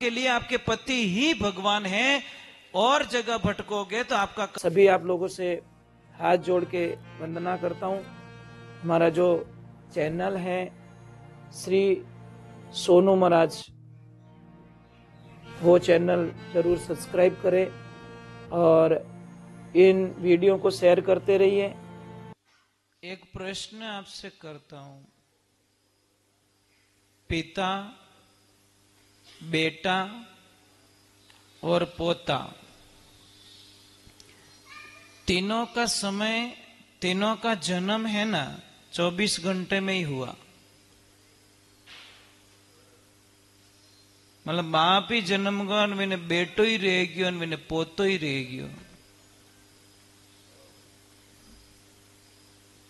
के लिए आपके पति ही भगवान हैं, और जगह भटकोगे तो आपका। सभी आप लोगों से हाथ जोड़ के वंदना करता हूँ। हमारा जो चैनल है श्री सोनू महाराज, वो चैनल जरूर सब्सक्राइब करें और इन वीडियो को शेयर करते रहिए। एक प्रश्न आपसे करता हूं, पिता, बेटा और पोता, तीनों का समय, तीनों का जन्म है ना 24 घंटे में ही हुआ। मतलब बाप ही जन्म गयो ने मैंने बेटो ही रह गयो ने मैंने पोतो ही रह गयो।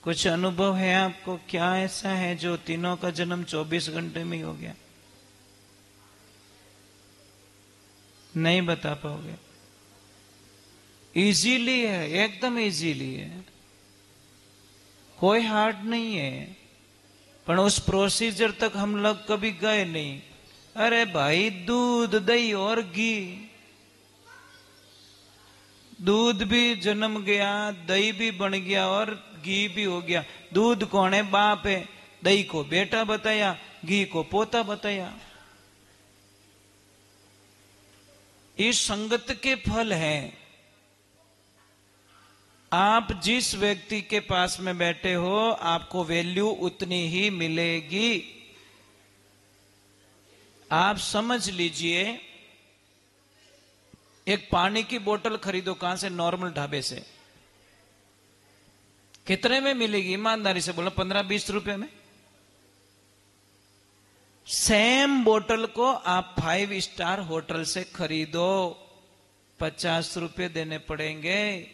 कुछ अनुभव है आपको, क्या ऐसा है जो तीनों का जन्म 24 घंटे में ही हो गया? नहीं बता पाओगे? इजीली है, एकदम इजीली है, कोई हार्ड नहीं है, पर उस प्रोसीजर तक हम लोग कभी गए नहीं। अरे भाई, दूध, दही और घी, दूध भी जन्म गया, दही भी बन गया और घी भी हो गया। दूध कौन है? बाप है। दही को बेटा बताया, घी को पोता बताया। इस संगत के फल हैं। आप जिस व्यक्ति के पास में बैठे हो, आपको वैल्यू उतनी ही मिलेगी। आप समझ लीजिए, एक पानी की बोतल खरीदो, कहां से? नॉर्मल ढाबे से। कितने में मिलेगी? ईमानदारी से बोलो, 15-20 रुपए में। सेम बोतल को आप 5 स्टार होटल से खरीदो, 50 रुपए देने पड़ेंगे।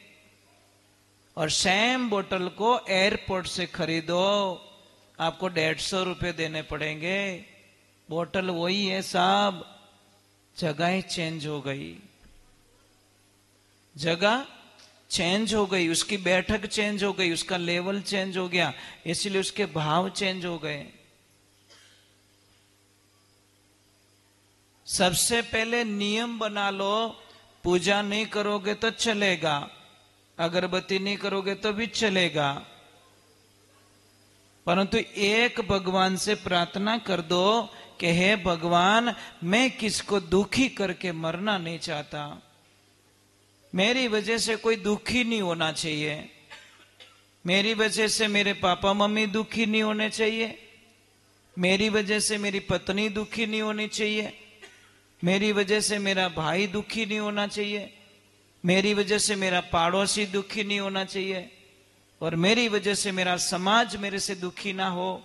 और सेम बोतल को एयरपोर्ट से खरीदो, आपको 150 रुपए देने पड़ेंगे। बोतल वही है साहब, जगह चेंज हो गई, जगह चेंज हो गई, उसकी बैठक चेंज हो गई, उसका लेवल चेंज हो गया, इसलिए उसके भाव चेंज हो गए। सबसे पहले नियम बना लो, पूजा नहीं करोगे तो चलेगा, अगरबत्ती नहीं करोगे तो भी चलेगा, परंतु एक भगवान से प्रार्थना कर दो कि हे भगवान, मैं किसको दुखी करके मरना नहीं चाहता, मेरी वजह से कोई दुखी नहीं होना चाहिए, मेरी वजह से मेरे पापा मम्मी दुखी नहीं होने चाहिए, मेरी वजह से मेरी पत्नी दुखी नहीं होनी चाहिए, मेरी वजह से मेरा भाई दुखी नहीं होना चाहिए, मेरी वजह से मेरा पड़ोसी दुखी नहीं होना चाहिए, और मेरी वजह से मेरा समाज मेरे से दुखी ना हो।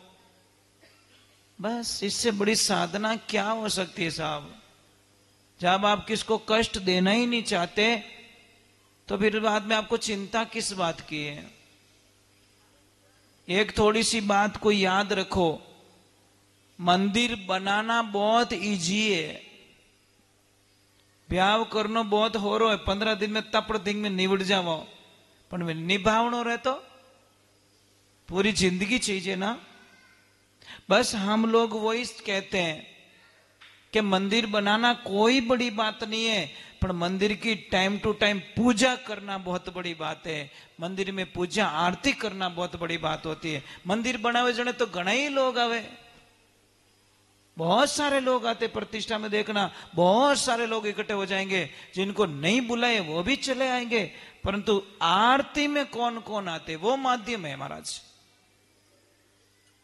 बस इससे बड़ी साधना क्या हो सकती है साहब? जब आप किसको कष्ट देना ही नहीं चाहते, तो फिर बाद में आपको चिंता किस बात की है? एक थोड़ी सी बात को याद रखो, मंदिर बनाना बहुत इजी है, ब्याह करना बहुत हो रहा है, 15 दिन में तपड़ दिन में निवड़ जाओ, पर निभावनो रहे तो पूरी जिंदगी चाहिए ना। बस हम लोग वही कहते हैं कि मंदिर बनाना कोई बड़ी बात नहीं है, पर मंदिर की टाइम टू टाइम पूजा करना बहुत बड़ी बात है। मंदिर में पूजा आरती करना बहुत बड़ी बात होती है। मंदिर बनावे जने तो घना ही लोग आवे, बहुत सारे लोग आते, प्रतिष्ठा में देखना बहुत सारे लोग इकट्ठे हो जाएंगे, जिनको नहीं बुलाए वो भी चले आएंगे, परंतु आरती में कौन कौन आते, वो माध्यम है महाराज।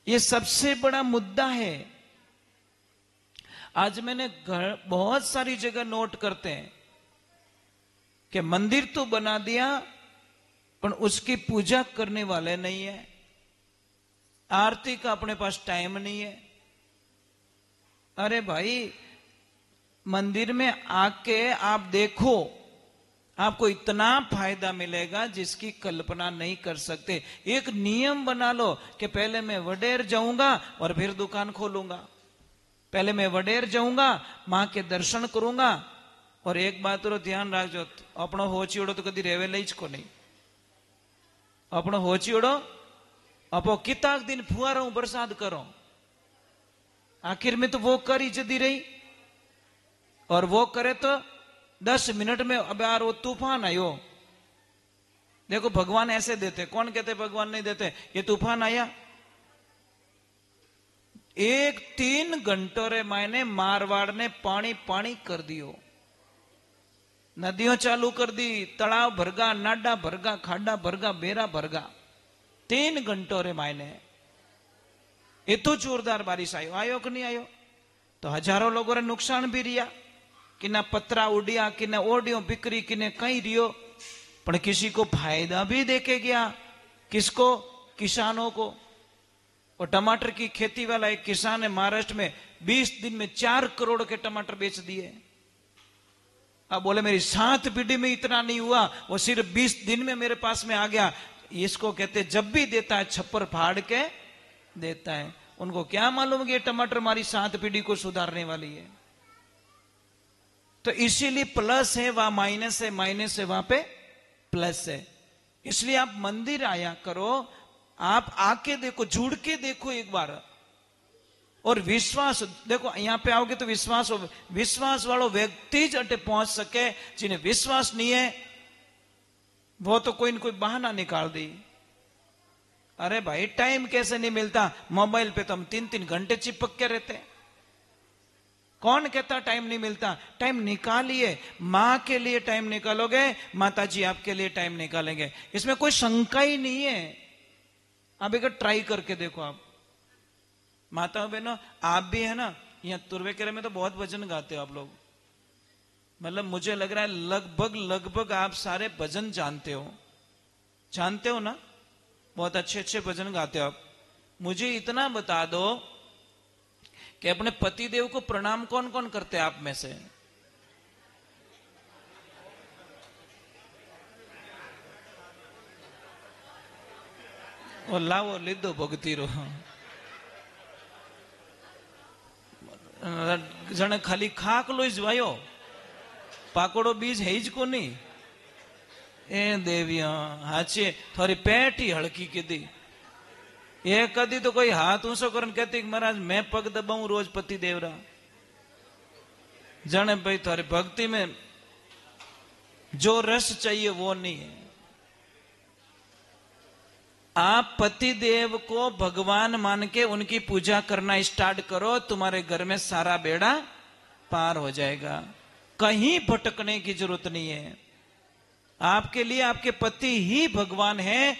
ये सबसे बड़ा मुद्दा है। आज मैंने बहुत सारी जगह नोट करते हैं कि मंदिर तो बना दिया, पर उसकी पूजा करने वाले नहीं है, आरती का अपने पास टाइम नहीं है। अरे भाई, मंदिर में आके आप देखो, आपको इतना फायदा मिलेगा जिसकी कल्पना नहीं कर सकते। एक नियम बना लो कि पहले मैं वडेर जाऊंगा और फिर दुकान खोलूंगा, पहले मैं वडेर जाऊंगा, मां के दर्शन करूंगा। और एक बात तो ध्यान रखो, अपनो होचियोड़ो तो कभी रेवे लईज को नहीं, अपनो होचियोड़ो अपो किताक दिन फुआरो बरसात करो, आखिर में तो वो कर ही जदी रही। और वो करे तो 10 मिनट में, अब यार वो तूफान आयो, देखो भगवान ऐसे देते, कौन कहते भगवान नहीं देते, ये तूफान आया 3 घंटों रे मायने मारवाड़ ने पानी पानी कर दियो, नदियों चालू कर दी, तालाब भरगा, नाडा भरगा, खाडा भरगा, बेरा भरगा, 3 घंटों रे मायने। ये तो जोरदार बारिश आयो कि नहीं आयो? तो हजारों लोगों रे नुकसान भी रिया, कि ना पत्रा उड़िया, कि ना ओडियो बिक्री, कि ने कहीं रियो, पर किसी को फायदा भी देके गया, किसको? किसानों को। और टमाटर की खेती वाला एक किसान है महाराष्ट्र में, 20 दिन में 4 करोड़ के टमाटर बेच दिए। अब बोले मेरी 7 पीढ़ी में इतना नहीं हुआ, वो सिर्फ 20 दिन में मेरे पास में आ गया। इसको कहते जब भी देता है छप्पर फाड़ के देता है। उनको क्या मालूम कि ये टमाटर हमारी 7 पीढ़ी को सुधारने वाली है। तो इसीलिए प्लस है वहां माइनस है, माइनस है वहां पे प्लस है। इसलिए आप मंदिर आया करो, आप आके देखो, जुड़ के देखो एक बार, और विश्वास देखो, यहां पे आओगे तो विश्वास हो, विश्वास वालों व्यक्ति ज अटे पहुंच सके। जिन्हें विश्वास नहीं है वो तो कोई न कोई बहाना निकाल दी, अरे भाई टाइम कैसे नहीं मिलता, मोबाइल पे तो हम 3-3 घंटे चिपक के रहते। कौन कहता टाइम नहीं मिलता? टाइम निकालिए, मां के लिए टाइम निकालोगे, माता जी आपके लिए टाइम निकालेंगे, इसमें कोई शंका ही नहीं है। आप एक ट्राई करके देखो। आप माताओं बहनों, आप भी है ना, यहाँ तुर्वेकेरे में तो बहुत भजन गाते हो आप लोग, मतलब मुझे लग रहा है लगभग आप सारे भजन जानते हो ना, बहुत अच्छे अच्छे भजन गाते हो आप। मुझे इतना बता दो कि अपने पति देव को प्रणाम कौन कौन करते हैं आप में से? लावो लीधो भगती रो, जने खाली खाकलो ज वायो, पाकोड़ो बीज है ज को नहीं। ए देविया हाचे थोड़ी पेट ही हड़की की दी। ये कदी तो कोई हाथ ऊंचो कर कहती महाराज मैं पग दबाऊं रोज पति देवरा, जाने भाई थारी भक्ति में जो रस चाहिए वो नहीं है। आप पति देव को भगवान मान के उनकी पूजा करना स्टार्ट करो, तुम्हारे घर में सारा बेड़ा पार हो जाएगा। कहीं भटकने की जरूरत नहीं है। आपके लिए आपके पति ही भगवान है,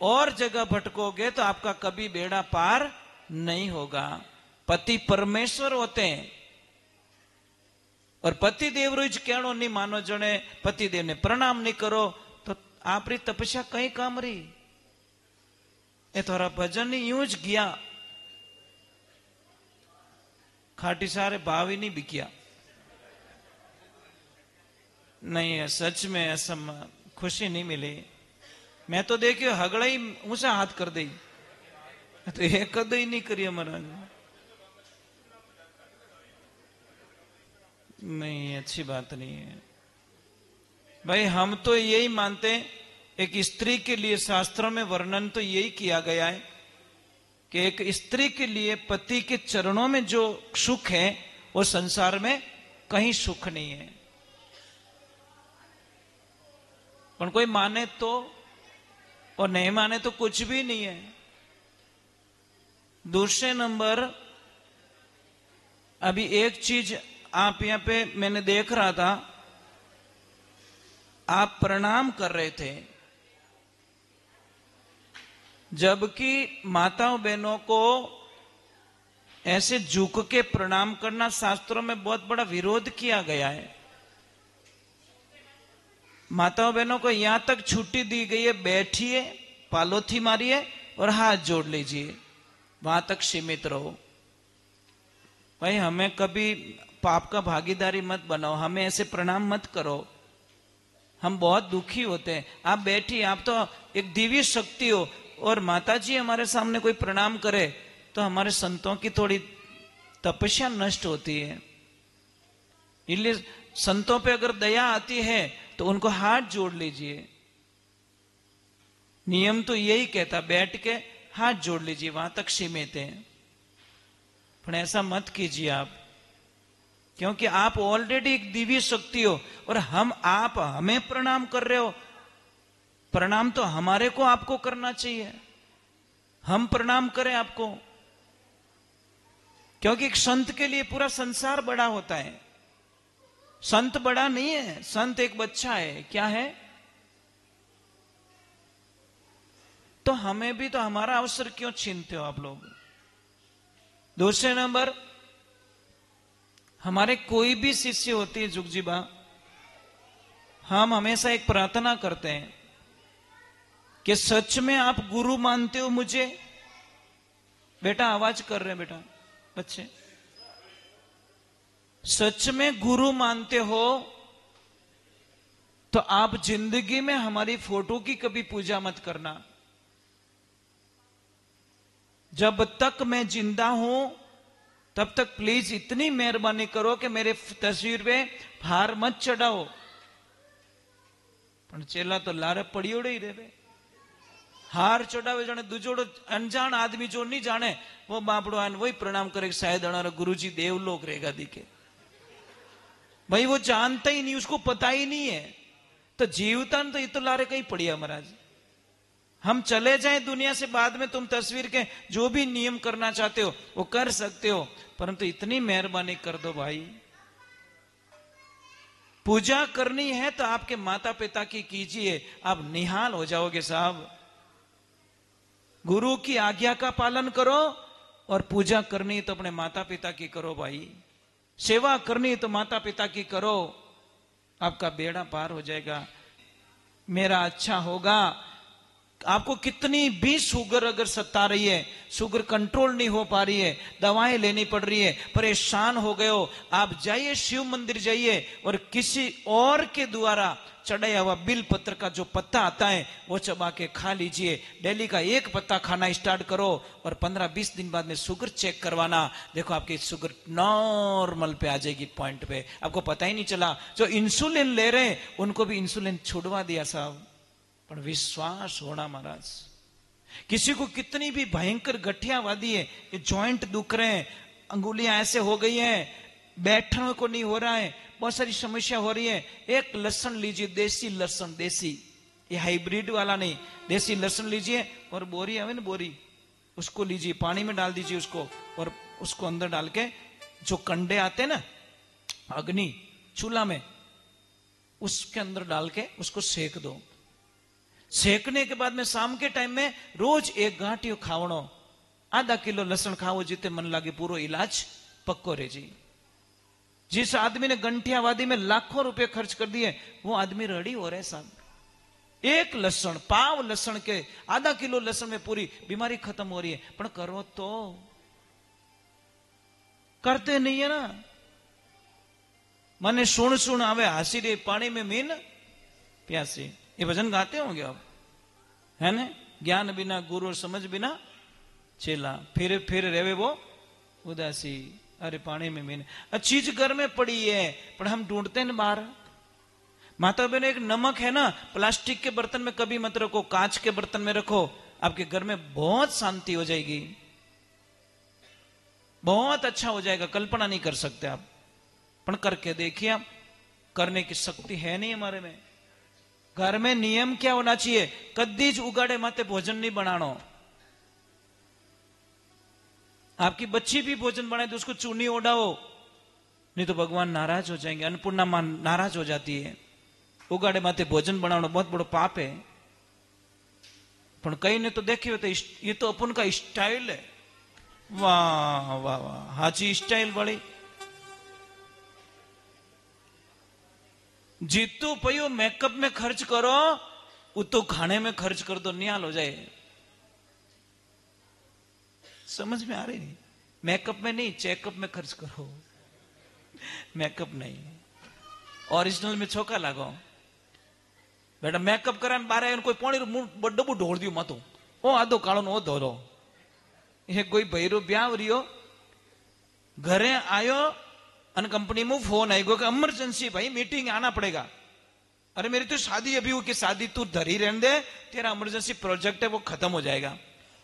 और जगह भटकोगे तो आपका कभी बेड़ा पार नहीं होगा। पति परमेश्वर होते हैं, और पति देव रोज कहनो नहीं मानो, जने पति देव ने प्रणाम नहीं करो तो आप री तपस्या कहीं काम रही। ये थोड़ा भजन ही यूं ज गया, खाटी सारे भाव ही नहीं बिकिया। नहीं है, सच में ऐसा खुशी नहीं मिली। मैं तो देखियो हगड़ा ही ऊंचा हाथ कर दी, तो ये कद ही नहीं करिए महाराज। नहीं, अच्छी बात नहीं है भाई। हम तो यही मानते हैं, एक स्त्री के लिए शास्त्रों में वर्णन तो यही किया गया है कि एक स्त्री के लिए पति के चरणों में जो सुख है वो संसार में कहीं सुख नहीं है। पर कोई माने तो और नहीं माने तो कुछ भी नहीं है। दूसरे नंबर, अभी एक चीज आप यहां पे मैंने देख रहा था, आप प्रणाम कर रहे थे, जबकि माताओं बहनों को ऐसे झुक के प्रणाम करना शास्त्रों में बहुत बड़ा विरोध किया गया है। माताओं बहनों को यहां तक छुट्टी दी गई है, बैठिए, पालोथी मारिए और हाथ जोड़ लीजिए, वहां तक सीमित रहो। भाई हमें कभी पाप का भागीदारी मत बनाओ, हमें ऐसे प्रणाम मत करो, हम बहुत दुखी होते हैं। आप बैठिए, आप तो एक दिव्य शक्ति हो, और माताजी हमारे सामने कोई प्रणाम करे तो हमारे संतों की थोड़ी तपस्या नष्ट होती है। इसलिए संतों पे अगर दया आती है तो उनको हाथ जोड़ लीजिए। नियम तो यही कहता, बैठ के हाथ जोड़ लीजिए, वहां तक सीमित है। पर ऐसा मत कीजिए आप। क्योंकि आप ऑलरेडी एक दिव्य शक्ति हो और आप हमें प्रणाम कर रहे हो। प्रणाम तो हमारे को आपको करना चाहिए, हम प्रणाम करें आपको। क्योंकि एक संत के लिए पूरा संसार बड़ा होता है, संत बड़ा नहीं है, संत एक बच्चा है। क्या है? तो हमें भी तो हमारा अवसर क्यों छीनते हो आप लोग? दूसरे नंबर, हमारे कोई भी शिष्य होती है जुगजीबा, हम हमेशा एक प्रार्थना करते हैं कि सच में आप गुरु मानते हो मुझे? बेटा आवाज कर रहे हैं बेटा बच्चे, सच में गुरु मानते हो तो आप जिंदगी में हमारी फोटो की कभी पूजा मत करना। जब तक मैं जिंदा हूं तब तक प्लीज इतनी मेहरबानी करो कि मेरे तस्वीर पे हार मत चढ़ाओ। पण चेला तो लारे पड़ियोड़े ही रे, हार चढ़ावे जाने दूजोड़ो अनजान आदमी जो नहीं जाने वो बापड़ो आन वही प्रणाम करे, शायद हमारा गुरुजी देवलोक रहेगा दिखे। भाई वो जानता ही नहीं, उसको पता ही नहीं है। तो जीवता तो ये तो लारे कहीं पड़िया महाराज। हम चले जाएं दुनिया से, बाद में तुम तस्वीर के जो भी नियम करना चाहते हो वो कर सकते हो, परंतु इतनी मेहरबानी कर दो भाई। पूजा करनी है तो आपके माता पिता की कीजिए, आप निहाल हो जाओगे साहब। गुरु की आज्ञा का पालन करो और पूजा करनी तो अपने माता पिता की करो भाई। सेवा करनी तो माता पिता की करो, आपका बेड़ा पार हो जाएगा। मेरा अच्छा होगा। आपको कितनी भी शुगर अगर सता रही है, शुगर कंट्रोल नहीं हो पा रही है, दवाएं लेनी पड़ रही है, परेशान हो गए हो, आप जाइए शिव मंदिर जाइए और किसी और के द्वारा चढ़ाया हुआ बिल पत्र का जो पत्ता आता है वो चबा के खा लीजिए। डेली का एक पत्ता खाना स्टार्ट करो और 15-20 दिन बाद में शुगर चेक करवाना। देखो आपकी शुगर नॉर्मल पे आ जाएगी, पॉइंट पे। आपको पता ही नहीं चला। जो इंसुलिन ले रहे हैं उनको भी इंसुलिन छुड़वा दिया साहब। पर विश्वास होना महाराज। किसी को कितनी भी भयंकर गठियावादी है, ये जॉइंट दुख रहे हैं, अंगुलियां ऐसे हो गई हैं, बैठने को नहीं हो रहा है, बहुत सारी समस्या हो रही है, एक लहसुन लीजिए, देसी लहसुन, देसी, ये हाइब्रिड वाला नहीं, देसी लहसुन लीजिए और बोरी आवे ना बोरी, उसको लीजिए, पानी में डाल दीजिए उसको और उसको अंदर डाल के जो कंडे आते हैं ना अग्नि चूल्हा में, उसके अंदर डाल के उसको सेक दो। सेकने के बाद में शाम के टाइम में रोज एक गांठियो खावणो, आधा किलो लहसुन खाओ, जिते मन लागे पूरो इलाज पक्को रहे जी। जिस आदमी ने गंठियावादी में लाखों रुपए खर्च कर दिए वो आदमी रेडी हो रहे साहब। एक लहसुन, पाव लहसुन के, आधा किलो लहसुन में पूरी बीमारी खत्म हो रही है। पर करो तो, करते नहीं है ना। मने सुन सुन आवे हासी रे, पानी में मीन प्यासी, ये भजन गाते होंगे आप, है ना? ज्ञान बिना गुरु और समझ बिना चेला, फिर रेवे वो उदासी। अरे पानी में मीन, चीज घर में पड़ी है पर हम ढूंढते हैं बाहर। माता बहन, एक नमक है ना, प्लास्टिक के बर्तन में कभी मत रखो, कांच के बर्तन में रखो, आपके घर में बहुत शांति हो जाएगी, बहुत अच्छा हो जाएगा। कल्पना नहीं कर सकते आप, पर करके देखिए आप, करने की शक्ति है नहीं हमारे में। घर में नियम क्या होना चाहिए? कदी ज उगाड़े माते भोजन नहीं बनानो। आपकी बच्ची भी भोजन बनाए तो उसको चूनी ओढ़ाओ, नहीं तो भगवान नाराज हो जाएंगे, अन्नपूर्णा मां नाराज हो जाती है। उगाड़े माते भोजन बनाना बहुत बड़ा पाप है। पर कई ने तो देखिए तो ये तो अपन का स्टाइल है। वाह वाह वाह, हाची स्टाइल बड़ी। जीतू पयो मेकअप में खर्च करो, वो तो खाने में खर्च कर दो, निहाल हो जाए। समझ में आ रही नहीं? मेकअप में नहीं, चेकअप में खर्च करो, मेकअप नहीं। ओरिजिनल में छोका लागो बेटा। मेकअप करा बारे कोई पानी डब्बू ढोल दियो मत, ओ आधो कालो नो धोलो। ये कोई भैरो ब्याह रियो, घरे आयो अन कंपनी में फोन आई गो कि इमरजेंसी भाई मीटिंग आना पड़ेगा। अरे मेरी तो शादी अभी हो, कि शादी तू धरी रहने दे, तेरा इमरजेंसी प्रोजेक्ट है वो खत्म हो जाएगा।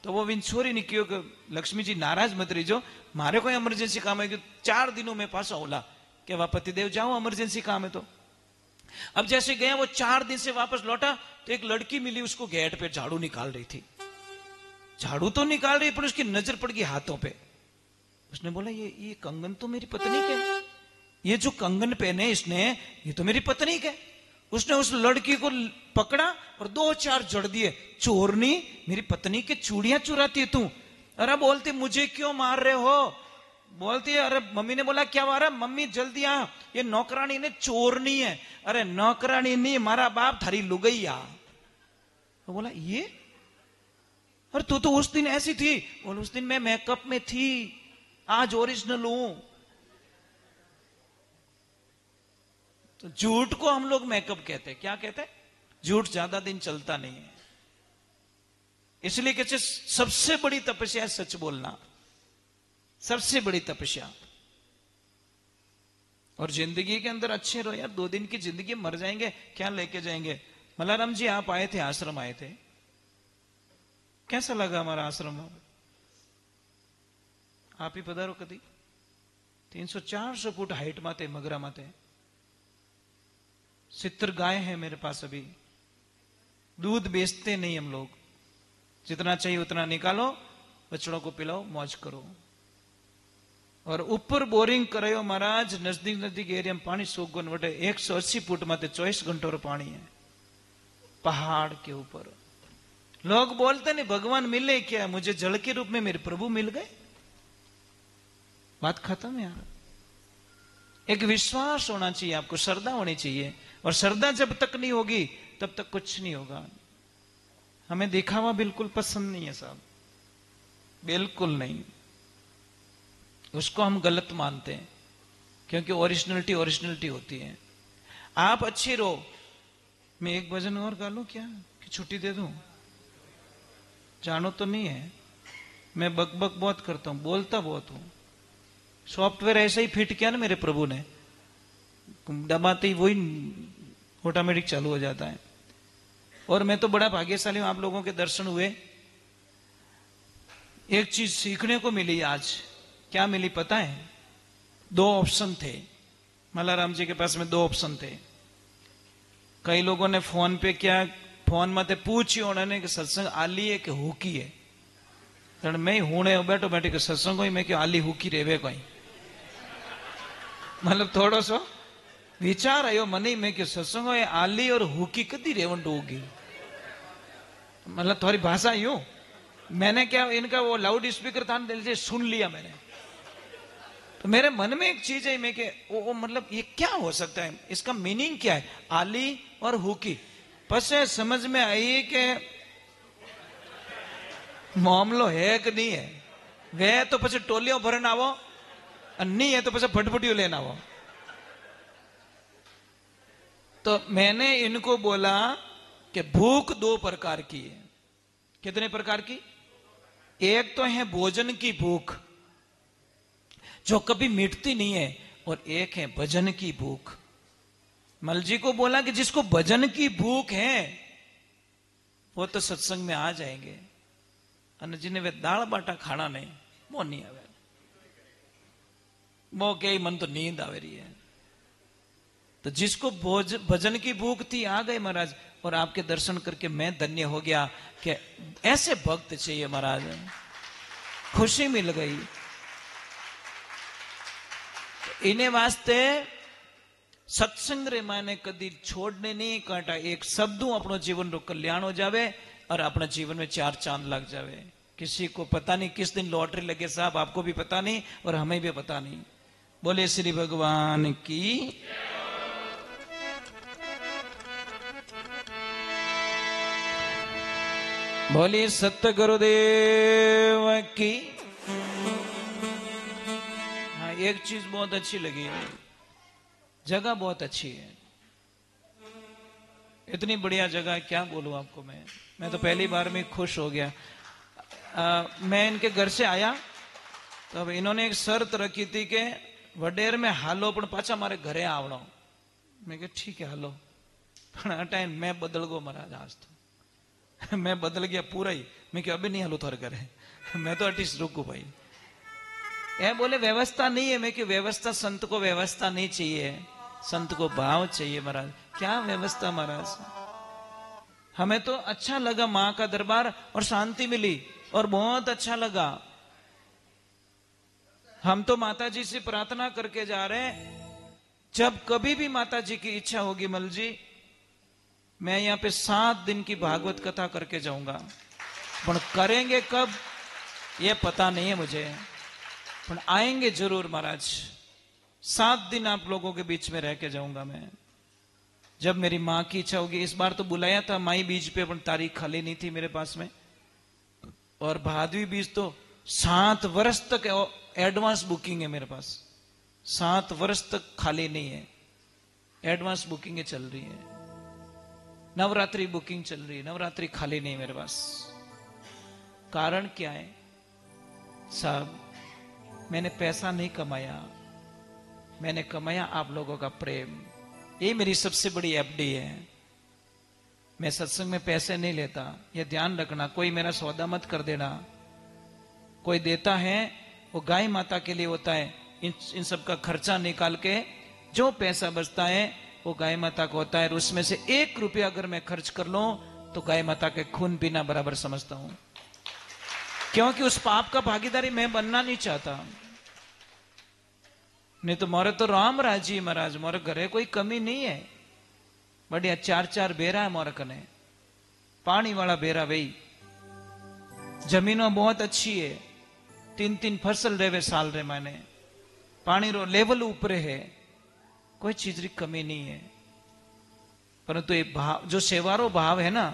तो वो विंछोरी ने कहो कि लक्ष्मी जी नाराज मत रहीजो, मारे कोई इमरजेंसी काम है कि 4 दिनों में पास होला, कि वह पतिदेव जाओ, इमरजेंसी काम है। तो अब जैसे गया, वो 4 दिन से वापस लौटा तो एक लड़की मिली, उसको गेट पे झाड़ू निकाल रही थी। झाड़ू तो निकाल रही, पर उसकी नजर पड़ गई हाथों पे। उसने बोला ये कंगन तो मेरी पत्नी के, ये जो कंगन पहने इसने, ये तो मेरी पत्नी के। उसने उस लड़की को पकड़ा और 2-4 जड़ दिए। चोरनी, मेरी पत्नी के चूड़ियां चुराती है तू। अरे बोलती मुझे क्यों मार रहे हो? बोलती है अरे मम्मी ने बोला क्या मारा? मम्मी जल्दी आ, ये नौकरानी ने चोरनी है। अरे नौकरानी नहीं, मारा बाप थारी लुगैया। तो बोला ये, अरे तू तो उस दिन ऐसी थी। बोल उस दिन मैं मेकअप में थी, आज ओरिजिनल हूं। तो झूठ को हम लोग मेकअप कहते हैं। क्या कहते हैं? झूठ ज्यादा दिन चलता नहीं है, इसलिए कहते सबसे बड़ी तपस्या है सच बोलना, सबसे बड़ी तपस्या। और जिंदगी के अंदर अच्छे रहो यार। 2 दिन की जिंदगी, मर जाएंगे, क्या लेके जाएंगे? मल्लाराम जी आप आए थे, आश्रम आए थे, कैसा लगा हमारा आश्रम? आप ही पधारो कदी। 300-400 फुट हाइट माते, मगरा माते। 70 गाय है मेरे पास। अभी दूध बेचते नहीं हम लोग, जितना चाहिए उतना निकालो, बच्चों को पिलाओ, मौज करो। और ऊपर बोरिंग करायो महाराज, नजदीक नजदीक एरिया में पानी 100 गुण वटे। 180 फुट माते 24 घंटों पानी है, पहाड़ के ऊपर। लोग बोलते नहीं भगवान मिले क्या? मुझे जल के रूप में मेरे प्रभु मिल गए। बात खत्म यार। एक विश्वास होना चाहिए आपको, श्रद्धा होनी चाहिए। और श्रद्धा जब तक नहीं होगी तब तक कुछ नहीं होगा। हमें दिखावा बिल्कुल पसंद नहीं है साहब, बिल्कुल नहीं। उसको हम गलत मानते हैं, क्योंकि ओरिजिनलिटी ओरिजिनलिटी होती है। आप अच्छी रहो। मैं एक भजन और गा लूं क्या, कि छुट्टी दे दूं? जानो तो नहीं है, मैं बकबक बहुत करता हूं, बोलता बहुत हूं। सॉफ्टवेयर ऐसा ही फिट किया ना मेरे प्रभु ने, दबाते ही वही ऑटोमेटिक चालू हो जाता है। और मैं तो बड़ा भाग्यशाली हूं, आप लोगों के दर्शन हुए। एक चीज सीखने को मिली आज। क्या मिली पता है? 2 ऑप्शन थे मल्लाराम जी के पास में, 2 ऑप्शन थे। कई लोगों ने फोन पे क्या, फोन में पूछी उन्होंने कि सत्संग आली है कि हुकी है। कारण मैं हूने बैठो बैठे सत्संग ही मैं आली हुकी रेवे कोई, मतलब थोड़ो सो विचार आयो मनी में कि सत्संग आली और हुकी कदी रेवंड होगी। मतलब थोड़ी भाषा यूं, मैंने क्या इनका वो लाउड स्पीकर था ना, सुन लिया मैंने। तो मेरे मन में एक चीज है, मैं कि वो मतलब ये क्या हो सकता है, इसका मीनिंग क्या है? आली और हुकी। पसे समझ में आई कि मामलो है कि नहीं है। वे तो पछे टोलियों भरन आवो, नहीं है तो पछे फटफटियों लेना आवो। तो मैंने इनको बोला कि भूख 2 प्रकार की है। कितने प्रकार की? एक तो है भोजन की भूख, जो कभी मिटती नहीं है, और एक है भजन की भूख। मल जी को बोला कि जिसको भजन की भूख है वो तो सत्संग में आ जाएंगे, और जिन्हें वे दाल बाटा खाना नहीं, वो नहीं आवे। वो के मन तो नींद आवे रही है। तो जिसको भजन की भूख थी आ गए महाराज। और आपके दर्शन करके मैं धन्य हो गया कि ऐसे भक्त चाहिए महाराज, खुशी मिल गई। इन्हें वास्ते सत्संग रे माने कदी छोड़ने नहीं काटा। एक शब्दों अपनो जीवन रो कल्याण हो जावे और अपना जीवन में 4 चांद लग जावे। किसी को पता नहीं किस दिन लॉटरी लगे साहब, आपको भी पता नहीं और हमें भी पता नहीं। बोले श्री भगवान की। बोली सत्य गुरुदेव की। हाँ, एक चीज बहुत अच्छी लगी, जगह बहुत अच्छी है। इतनी बढ़िया जगह, क्या बोलूं आपको। मैं तो पहली बार में खुश हो गया। मैं इनके घर से आया तो अब इन्होंने एक शर्त रखी थी कि वडेर में हालो पण पाछा मारे घरे आवड़ो। मैं कहा ठीक है हालो, पण टाइम मैं बदल गो महाराज। आज तो मैं बदल गया पूरा ही। मैं क्या अभी नहीं हालो थारे घरे, मैं तो अटीस रुकू भाई। ये बोले व्यवस्था नहीं है। मैं कि व्यवस्था, संत को व्यवस्था नहीं चाहिए, संत को भाव चाहिए महाराज। क्या व्यवस्था महाराज, हमें तो अच्छा लगा मां का दरबार और शांति मिली और बहुत अच्छा लगा। हम तो माता जी से प्रार्थना करके जा रहे हैं, जब कभी भी माता जी की इच्छा होगी मल जी, मैं यहां पे 7 दिन की भागवत कथा करके जाऊंगा। पर करेंगे कब ये पता नहीं है मुझे, पर आएंगे जरूर महाराज। 7 दिन आप लोगों के बीच में रह के जाऊंगा मैं, जब मेरी मां की इच्छा होगी। इस बार तो बुलाया था माई बीज पे, पर तारीख खाली नहीं थी मेरे पास में। और भादवी बीज तो 7 वर्ष तक एडवांस बुकिंग है मेरे पास, 7 वर्ष तक खाली नहीं है, एडवांस बुकिंग चल रही है। नवरात्रि बुकिंग चल रही है, नवरात्रि खाली नहीं मेरे पास। कारण क्या है साहब, मैंने पैसा नहीं कमाया, मैंने कमाया आप लोगों का प्रेम। ये मेरी सबसे बड़ी एफडी है। मैं सत्संग में पैसे नहीं लेता, ये ध्यान रखना। कोई मेरा सौदा मत कर देना। कोई देता है वो गाय माता के लिए होता है। इन सब का खर्चा निकाल के जो पैसा बचता है वो गाय माता को होता है। और उसमें से 1 रुपया अगर मैं खर्च कर लूं तो गाय माता के खून पीना बराबर समझता हूं, क्योंकि उस पाप का भागीदारी मैं बनना नहीं चाहता। नहीं तो मोरे तो राम राजी महाराज, मोरे घरे कोई कमी नहीं है। बढ़िया 4-4 बेरा है मोरे कने, पानी वाला बेरा वही, जमीनों बहुत अच्छी है, 3-3 फसल रेवे साल रे माने, पानी रो लेवल ऊपर है, कोई चीज की कमी नहीं है। परंतु ये भाव, जो सेवारो भाव है ना,